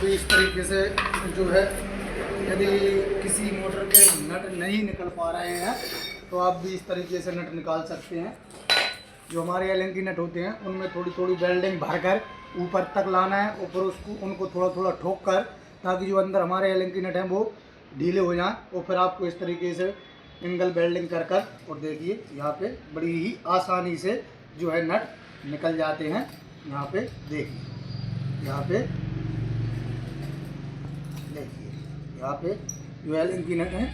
भी इस तरीके से जो है, यदि किसी मोटर के नट नहीं निकल पा रहे हैं तो आप भी इस तरीके से नट निकाल सकते हैं। जो हमारे एलन की नट होते हैं उनमें थोड़ी थोड़ी वेल्डिंग भरकर ऊपर तक लाना है और फिर उसको उनको थोड़ा थोड़ा ठोक कर, ताकि जो अंदर हमारे एलन की नट हैं वो ढीले हो जाएं। और फिर आपको इस तरीके से एंगल वेल्डिंग कर कर, और देखिए यहाँ पे बड़ी ही आसानी से जो है नट निकल जाते हैं। यहाँ पे देखिए, यहाँ पे देखिए, यहाँ पे जो एलन की नट हैं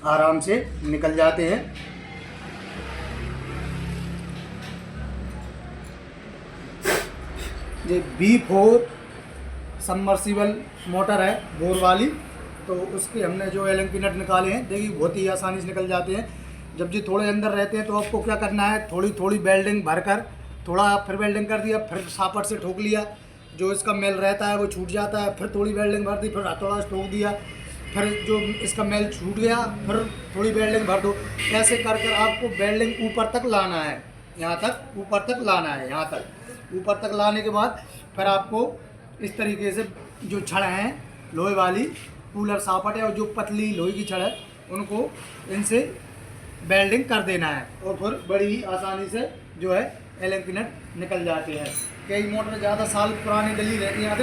आराम से निकल जाते हैं। ये B4 सबमर्सिबल मोटर है बोर वाली, तो उसके हमने जो एलन की नट निकाले हैं, देखिए बहुत ही आसानी से निकल जाते हैं। जब जी थोड़े अंदर रहते हैं तो आपको क्या करना है, थोड़ी थोड़ी वेल्डिंग भरकर, थोड़ा फिर वेल्डिंग कर दिया, फिर सापट से ठोक लिया, जो इसका मेल रहता है वो छूट जाता है। फिर थोड़ी वेल्डिंग भर दी, फिर थोड़ा ठोक दिया, फिर जो इसका मेल छूट गया, फिर थोड़ी वेल्डिंग भर दो। ऐसे कर कर आपको वेल्डिंग ऊपर तक लाना है, यहाँ तक ऊपर तक लाना है। यहाँ तक ऊपर तक लाने के बाद फिर आपको इस तरीके से जो छड़ हैं लोहे वाली, कूलर सापट है और जो पतली लोहे की छड़ है, उनको इनसे वेल्डिंग कर देना है। और फिर बड़ी ही आसानी से जो है एलन की नट निकल जाते हैं। कई मोटर ज़्यादा साल पुरानी डली रहती हैं,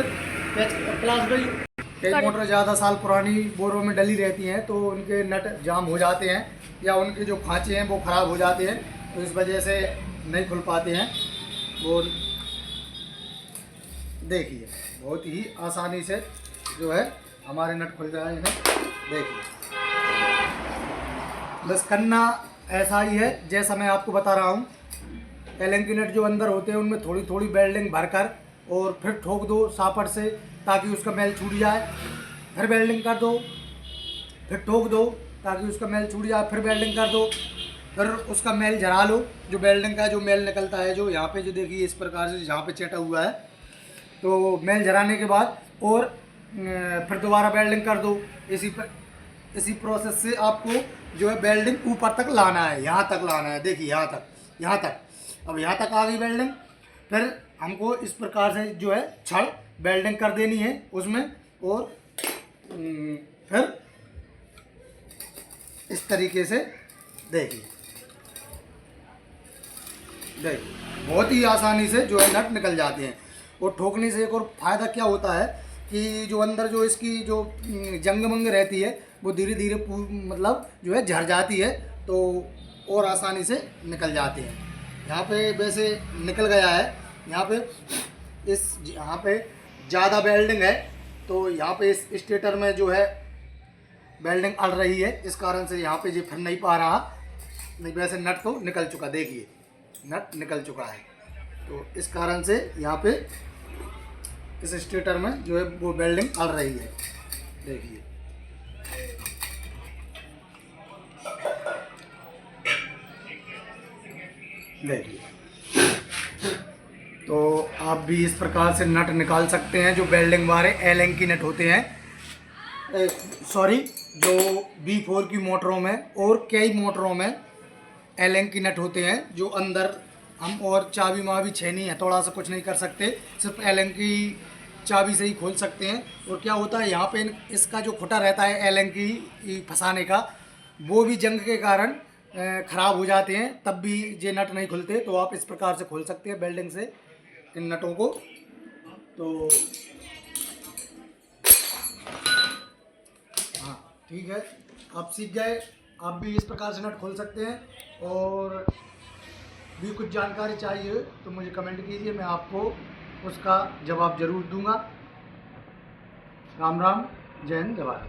कई मोटर ज़्यादा साल पुरानी बोरों में डली रहती हैं, तो उनके नट जाम हो जाते हैं या उनके जो खाँचे हैं वो ख़राब हो जाते हैं, तो इस वजह से नहीं खुल पाते हैं। वो देखिए बहुत ही आसानी से जो है हमारे नट खुल जाए हैं। देखिए बस करना ऐसा ही है जैसा मैं आपको बता रहा हूँ। एलन की नट जो अंदर होते हैं उनमें थोड़ी थोड़ी वेल्डिंग भरकर और फिर ठोक दो सापट से, ताकि उसका मेल छूट जाए। फिर वेल्डिंग कर दो, फिर ठोक दो ताकि उसका मेल छूट जाए, फिर वेल्डिंग कर दो, फिर उसका मेल झरा लो। जो वेल्डिंग का जो मेल निकलता है, जो यहाँ पे जो देखिए इस प्रकार से यहाँ पे चेटा हुआ है, तो मेल झराने के बाद और फिर दोबारा वेल्डिंग कर दो। इसी प्रोसेस से आपको जो है वेल्डिंग ऊपर तक लाना है, यहाँ तक लाना है। देखिए यहाँ तक, यहाँ तक, अब यहाँ तक आ गई वेल्डिंग। फिर हमको इस प्रकार से जो है छड़ वेल्डिंग कर देनी है उसमें, और फिर इस तरीके से देखिए बहुत ही आसानी से जो है नट निकल जाते हैं। और ठोकने से एक और फ़ायदा क्या होता है कि जो अंदर जो इसकी जो जंग मंग रहती है वो धीरे धीरे मतलब जो है झड़ जाती है, तो और आसानी से निकल जाते हैं। यहाँ पे वैसे निकल गया है, यहाँ पे ज़्यादा वेल्डिंग है, तो यहाँ पे इस स्टेटर में जो है वेल्डिंग अड़ रही है, इस कारण से यहाँ पे ये फिर नहीं पा रहा। नहीं वैसे नट तो निकल चुका, देखिए नट निकल चुका है, तो इस कारण से यहाँ पे इस स्टेटर में जो है वो वेल्डिंग अड़ रही है। देखिए तो आप भी इस प्रकार से नट निकाल सकते हैं। जो वेल्डिंग वाले एलन की नट होते हैं, जो B4 की मोटरों में और कई मोटरों में एलन की नट होते हैं, जो अंदर हम और चाबी माबी छेनी है, थोड़ा सा कुछ नहीं कर सकते, सिर्फ एलन की चाबी से ही खोल सकते हैं। और क्या होता है यहाँ पे इसका जो खुटा रहता है एलन की फंसाने का, वो भी जंग के कारण ख़राब हो जाते हैं, तब भी ये नट नहीं खुलते। तो आप इस प्रकार से खोल सकते हैं वेल्डिंग से इन नटों को। तो हाँ ठीक है, आप सीख गए, आप भी इस प्रकार से नट खोल सकते हैं। और भी कुछ जानकारी चाहिए तो मुझे कमेंट कीजिए, मैं आपको उसका जवाब ज़रूर दूंगा। राम राम, जय हिंद, जय भारत।